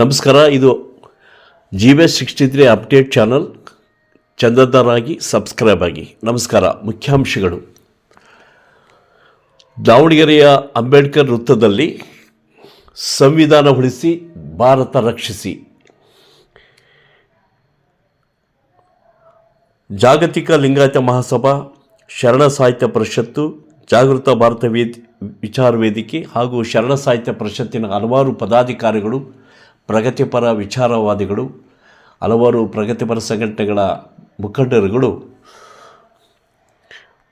ನಮಸ್ಕಾರ. ಇದು GV63 update channel. ಚಂದದಾರರಾಗಿ subscribe ಆಗಿ. ನಮಸ್ಕಾರ. ಮುಖ್ಯಾಂಶಗಳು: ದಾವಣಗೆರೆಯ ಅಂಬೇಡ್ಕರ್ ವೃತ್ತದಲ್ಲಿ ಸಂವಿಧಾನ ಉಳಿಸಿ ಭಾರತ ರಕ್ಷಿಸಿ. ಜಾಗತಿಕ ಲಿಂಗಾಯತ ಮಹಾಸಭಾ, ಶರಣ ಸಾಹಿತ್ಯ ಪರಿಷತ್ತು, ಜಾಗೃತ ಭಾರತ ವಿಚಾರ ವೇದಿಕೆ ಹಾಗೂ ಶರಣ ಸಾಹಿತ್ಯ ಪರಿಷತ್ತಿನ ಹಲವಾರು ಪದಾಧಿಕಾರಿಗಳು, ಪ್ರಗತಿಪರ ವಿಚಾರವಾದಿಗಳು, ಹಲವಾರು ಪ್ರಗತಿಪರ ಸಂಘಟನೆಗಳ ಮುಖಂಡರುಗಳು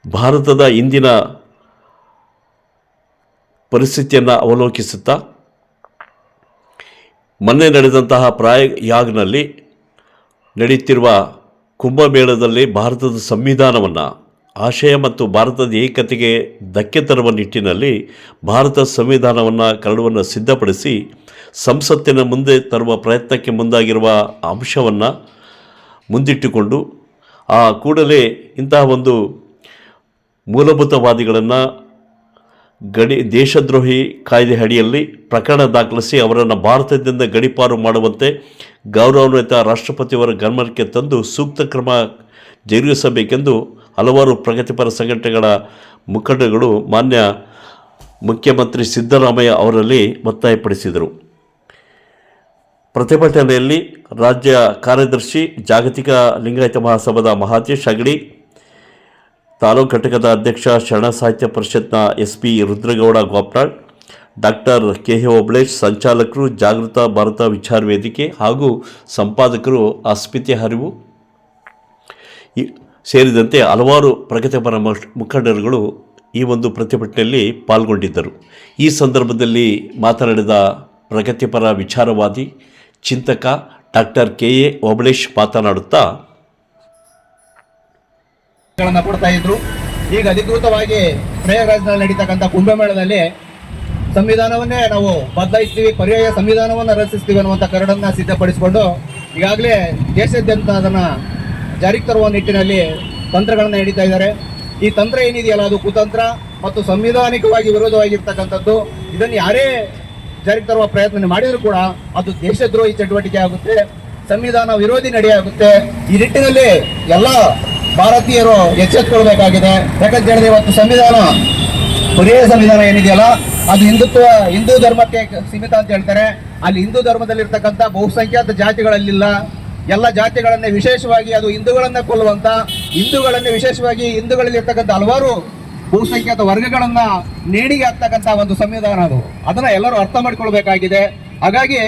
ಭಾರತದ ಇಂದಿನ ಪರಿಸ್ಥಿತಿಯನ್ನು ಅವಲೋಕಿಸುತ್ತಾ ಮೊನ್ನೆ ನಡೆದಂತಹ ಪ್ರಯಾಗ್ನಲ್ಲಿ ನಡೆಯುತ್ತಿರುವ ಕುಂಭಮೇಳದಲ್ಲಿ ಭಾರತದ ಸಂವಿಧಾನವನ್ನು, ಆಶಯ ಮತ್ತು ಭಾರತದ ಏಕತೆಗೆ ಧಕ್ಕೆ ತರುವ ನಿಟ್ಟಿನಲ್ಲಿ ಭಾರತ ಸಂವಿಧಾನವನ್ನು ಕರಡುವನ್ನು ಸಿದ್ಧಪಡಿಸಿ ಸಂಸತ್ತಿನ ಮುಂದೆ ತರುವ ಪ್ರಯತ್ನಕ್ಕೆ ಮುಂದಾಗಿರುವ ಅಂಶವನ್ನು ಮುಂದಿಟ್ಟುಕೊಂಡು ಕೂಡಲೇ ಇಂತಹ ಒಂದು ಮೂಲಭೂತವಾದಿಗಳನ್ನು ದೇಶದ್ರೋಹಿ ಕಾಯ್ದೆ ಅಡಿಯಲ್ಲಿ ಪ್ರಕರಣ ದಾಖಲಿಸಿ ಅವರನ್ನು ಭಾರತದಿಂದ ಗಡೀಪಾರು ಮಾಡುವಂತೆ ಗೌರವಾನ್ವಿತ ರಾಷ್ಟ್ರಪತಿಯವರ ಗಮನಕ್ಕೆ ತಂದು ಸೂಕ್ತ ಕ್ರಮ ಜರುಗಿಸಬೇಕೆಂದು ಹಲವಾರು ಪ್ರಗತಿಪರ ಸಂಘಟನೆಗಳ ಮುಖಂಡಗಳು ಮಾನ್ಯ ಮುಖ್ಯಮಂತ್ರಿ ಸಿದ್ದರಾಮಯ್ಯ ಅವರಲ್ಲಿ ಒತ್ತಾಯಪಡಿಸಿದರು. ಪ್ರತಿಭಟನೆಯಲ್ಲಿ ರಾಜ್ಯ ಕಾರ್ಯದರ್ಶಿ, ಜಾಗತಿಕ ಲಿಂಗಾಯತ ಮಹಾಸಭಾದ ಮಹಾಂತೇಶ್ ಅಗಡಿ, ತಾಲೂಕು ಘಟಕದ ಅಧ್ಯಕ್ಷ, ಶರಣ ಸಾಹಿತ್ಯ ಪರಿಷತ್ನ SP Rudragouda Gopnal, doctor KH Obalesh, ಸಂಚಾಲಕರು, ಜಾಗೃತ ಭಾರತ ವಿಚಾರ ವೇದಿಕೆ ಹಾಗೂ ಸಂಪಾದಕರು ಅಸ್ಮಿತೆ ಹರಿವು ಸೇರಿದಂತೆ ಹಲವಾರು ಪ್ರಗತಿಪರ ಮುಖಂಡರುಗಳು ಈ ಒಂದು ಪ್ರತಿಭಟನೆಯಲ್ಲಿ ಪಾಲ್ಗೊಂಡಿದ್ದರು. ಈ ಸಂದರ್ಭದಲ್ಲಿ ಮಾತನಾಡಿದ ಪ್ರಗತಿಪರ ವಿಚಾರವಾದಿ, ಚಿಂತಕ ಡಾಕ್ಟರ್ KH ಓಬಳೇಶ್ ಮಾತನಾಡುತ್ತಾ, ಕೊಡ್ತಾ ಇದ್ರು. ಈಗ ಅಧಿಕೃತವಾಗಿ ಪ್ರಯಾಗ್ರಾಜ್ನಲ್ಲಿ ನಡೀತಕ್ಕಂಥ ಕುಂಭಮೇಳದಲ್ಲಿ ಸಂವಿಧಾನವನ್ನೇ ನಾವು ಬದಲಾಯಿಸ್ತೀವಿ, ಪರ್ಯಾಯ ಸಂವಿಧಾನವನ್ನು ರಚಿಸ್ತೀವಿ ಅನ್ನುವಂಥ ಕರಡನ್ನು ಸಿದ್ಧಪಡಿಸಿಕೊಂಡು ಈಗಾಗಲೇ ದೇಶಾದ್ಯಂತ ಅದನ್ನು ಜಾರಿಗೆ ತರುವ ನಿಟ್ಟಿನಲ್ಲಿ ತಂತ್ರಗಳನ್ನು ಹಿಡಿತಾ ಇದ್ದಾರೆ. ಈ ತಂತ್ರ ಏನಿದೆಯಲ್ಲ, ಅದು ಕುತಂತ್ರ ಮತ್ತು ಸಂವಿಧಾನಿಕವಾಗಿ ವಿರೋಧವಾಗಿರ್ತಕ್ಕಂಥದ್ದು. ಇದನ್ನು ಯಾರೇ ಜಾರಿಗೆ ತರುವ ಪ್ರಯತ್ನ ಮಾಡಿದರೂ ಕೂಡ ಅದು ದೇಶದ್ರೋಹಿ ಚಟುವಟಿಕೆ ಆಗುತ್ತೆ, ಸಂವಿಧಾನ ವಿರೋಧಿ ನಡೆಯಾಗುತ್ತೆ. ಈ ನಿಟ್ಟಿನಲ್ಲಿ ಎಲ್ಲ ಭಾರತೀಯರು ಎಚ್ಚೆತ್ತುಕೊಳ್ಬೇಕಾಗಿದೆ. ಯಾಕಂತ ಹೇಳಿದ್ರೆ ಇವತ್ತು ಸಂವಿಧಾನ, ಪರ್ಯಾಯ ಸಂವಿಧಾನ ಏನಿದೆಯಲ್ಲ, ಅದು ಹಿಂದೂ ಧರ್ಮಕ್ಕೆ ಸೀಮಿತ ಅಂತ ಹೇಳ್ತಾರೆ. ಅಲ್ಲಿ ಹಿಂದೂ ಧರ್ಮದಲ್ಲಿರ್ತಕ್ಕಂಥ ಬಹುಸಂಖ್ಯಾತ ಜಾತಿಗಳಲ್ಲಿಲ್ಲ. ಎಲ್ಲ ಜಾತಿಗಳನ್ನೇ ವಿಶೇಷವಾಗಿ ಅದು ಹಿಂದೂಗಳನ್ನ ಕೊಲ್ಲುವಂತ, ಹಿಂದೂಗಳನ್ನೇ ವಿಶೇಷವಾಗಿ ಹಿಂದೂಗಳಲ್ಲಿರ್ತಕ್ಕಂಥ ಹಲವಾರು ಬಹುಸಂಖ್ಯಾತ ವರ್ಗಗಳನ್ನ ನೇಣಿಗೆ ಹಾಕ್ತಕ್ಕಂಥ ಒಂದು ಸಂವಿಧಾನ ಅದು. ಅದನ್ನ ಎಲ್ಲರೂ ಅರ್ಥ ಮಾಡ್ಕೊಳ್ಬೇಕಾಗಿದೆ. ಹಾಗಾಗಿ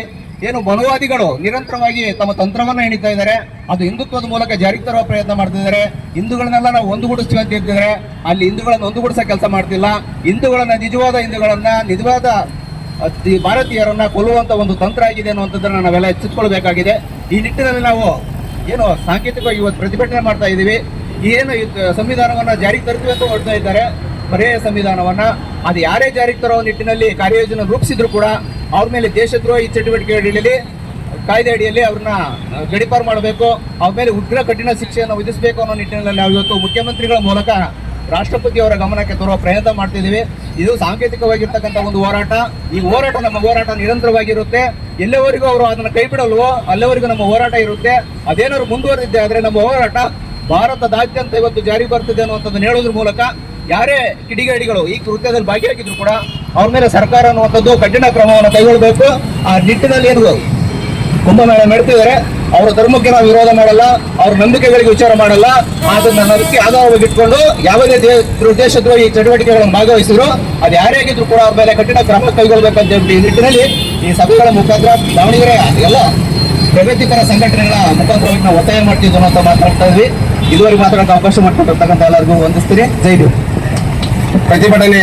ಏನು ಮನುವಾದಿಗಳು ನಿರಂತರವಾಗಿ ತಮ್ಮ ತಂತ್ರವನ್ನು ಎಣಿತಾ ಇದ್ದಾರೆ, ಅದು ಹಿಂದುತ್ವದ ಮೂಲಕ ಜಾರಿಗೆ ತರುವ ಪ್ರಯತ್ನ ಮಾಡ್ತಿದ್ದಾರೆ. ಹಿಂದೂಗಳನ್ನೆಲ್ಲ ನಾವು ಒಂದುಗೂಡಿಸ್ತೀವಿ ಅಂತ ಹೇಳ್ತಿದ್ದಾರೆ. ಅಲ್ಲಿ ಹಿಂದೂಗಳನ್ನು ಒಂದುಗೂಡಿಸೋ ಕೆಲಸ ಮಾಡ್ತಿಲ್ಲ. ನಿಜವಾದ ನಿಜವಾದ ಭಾರತೀಯರನ್ನ ಕೊಲ್ಲುವಂತ ಒಂದು ತಂತ್ರ ಆಗಿದೆ ಅನ್ನುವಂಥದ್ದನ್ನ ನಾವೆಲ್ಲ ಎಚ್ಚೆತ್ತುಕೊಳ್ಬೇಕಾಗಿದೆ. ಈ ನಿಟ್ಟಿನಲ್ಲಿ ನಾವು ಏನು ಸಾಂಕೇತಿಕವಾಗಿ ಇವತ್ತು ಪ್ರತಿಭಟನೆ ಮಾಡ್ತಾ ಇದ್ದೀವಿ. ಏನು ಸಂವಿಧಾನವನ್ನ ಜಾರಿಗೆ ತರ್ತೀವಿ ಅಂತ ಹೊರಡ್ತಾ ಇದ್ದಾರೆ, ಪರ್ಯಾಯ ಸಂವಿಧಾನವನ್ನ. ಅದು ಯಾರೇ ಜಾರಿಗೆ ತರೋ ನಿಟ್ಟಿನಲ್ಲಿ ಕಾರ್ಯಯೋಜನೆ ರೂಪಿಸಿದ್ರು ಕೂಡ ಅವ್ರ ಮೇಲೆ ದೇಶದ್ರೋಹಿ ಚಟುವಟಿಕೆ ಅಡಿಯಲ್ಲಿ, ಕಾಯ್ದೆ ಅಡಿಯಲ್ಲಿ ಅವ್ರನ್ನ ಗಡೀಪಾರು ಮಾಡಬೇಕು, ಅವ್ರ ಮೇಲೆ ಉಗ್ರ ಕಠಿಣ ಶಿಕ್ಷೆಯನ್ನು ವಿಧಿಸಬೇಕು ಅನ್ನೋ ನಿಟ್ಟಿನಲ್ಲಿ ನಾವು ಇವತ್ತು ಮುಖ್ಯಮಂತ್ರಿಗಳ ಮೂಲಕ ರಾಷ್ಟ್ರಪತಿಯವರ ಗಮನಕ್ಕೆ ತರುವ ಪ್ರಯತ್ನ ಮಾಡ್ತಿದ್ದೀವಿ. ಇದು ಸಾಂಕೇತಿಕವಾಗಿರ್ತಕ್ಕಂಥ ಒಂದು ಹೋರಾಟ. ಈ ಹೋರಾಟ, ನಮ್ಮ ಹೋರಾಟ ನಿರಂತರವಾಗಿರುತ್ತೆ. ಎಲ್ಲವರೆಗೂ ಅವರು ಅದನ್ನು ಕೈ ಬಿಡಲ್ವೋ ಅಲ್ಲಿವರೆಗೂ ನಮ್ಮ ಹೋರಾಟ ಇರುತ್ತೆ. ಅದೇನಾದ್ರು ಮುಂದುವರೆದಿದೆ ಆದರೆ ನಮ್ಮ ಹೋರಾಟ ಭಾರತದಾದ್ಯಂತ ಇವತ್ತು ಜಾರಿ ಬರ್ತಿದೆ ಅನ್ನುವಂಥದ್ದನ್ನು ಹೇಳೋದ್ರ ಮೂಲಕ ಯಾರೇ ಕಿಡಿಗೇಡಿಗಳು ಈ ಕೃತ್ಯದಲ್ಲಿ ಭಾಗಿಯಾಗಿದ್ರು ಕೂಡ ಅವ್ರ ಮೇಲೆ ಸರ್ಕಾರ ಅನ್ನುವಂಥದ್ದು ಕಠಿಣ ಕ್ರಮವನ್ನು ಕೈಗೊಳ್ಳಬೇಕು. ಆ ನಿಟ್ಟಿನಲ್ಲಿ ಏನು ಕುಂಭಮೇಳ ನಡೆತಿದ್ದಾರೆ, ಅವರ ಧರ್ಮಕ್ಕೆ ನಾವು ವಿರೋಧ ಮಾಡಲ್ಲ, ಅವ್ರ ನಂಬಿಕೆಗಳಿಗೆ ವಿಚಾರ ಮಾಡಲ್ಲ. ಅದನ್ನ ಅದಕ್ಕೆ ಆಧಾರವಾಗಿ ಇಟ್ಕೊಂಡು ಯಾವುದೇ ದೇಶದ್ರೋಹಿ ಚಟುವಟಿಕೆಗಳನ್ನು ಭಾಗವಹಿಸಿದ್ರು ಅದು ಯಾರೇ ಆಗಿದ್ರು ಕೂಡ ಅವ್ರ ಮೇಲೆ ಕಠಿಣ ಕ್ರಮ ಕೈಗೊಳ್ಳಬೇಕಂತ ಹೇಳಿ ಈ ನಿಟ್ಟಿನಲ್ಲಿ ಈ ಸಭೆಗಳ ಮುಖಾಂತರ ದಾವಣಗೆರೆ ಎಲ್ಲ ಪ್ರಗತಿಪರ ಸಂಘಟನೆಗಳ ಮುಖಾಂತರವಾಗಿ ನಾವು ಒತ್ತಾಯ ಮಾಡ್ತಿದ್ವಿ ಅಂತ ಮಾತಾಡ್ತಾ ಇದ್ವಿ. ಇದುವರೆಗೆ ಮಾತಾಡೋಕೆ ಅವಕಾಶ ಮಾಡಿಕೊಟ್ಟಿರ್ತಕ್ಕಂಥ ಎಲ್ಲರಿಗೂ ವಂದಿಸ್ತೀನಿ. ಜೈ ಭೀಮ್. ಪ್ರತಿಭಟನೆ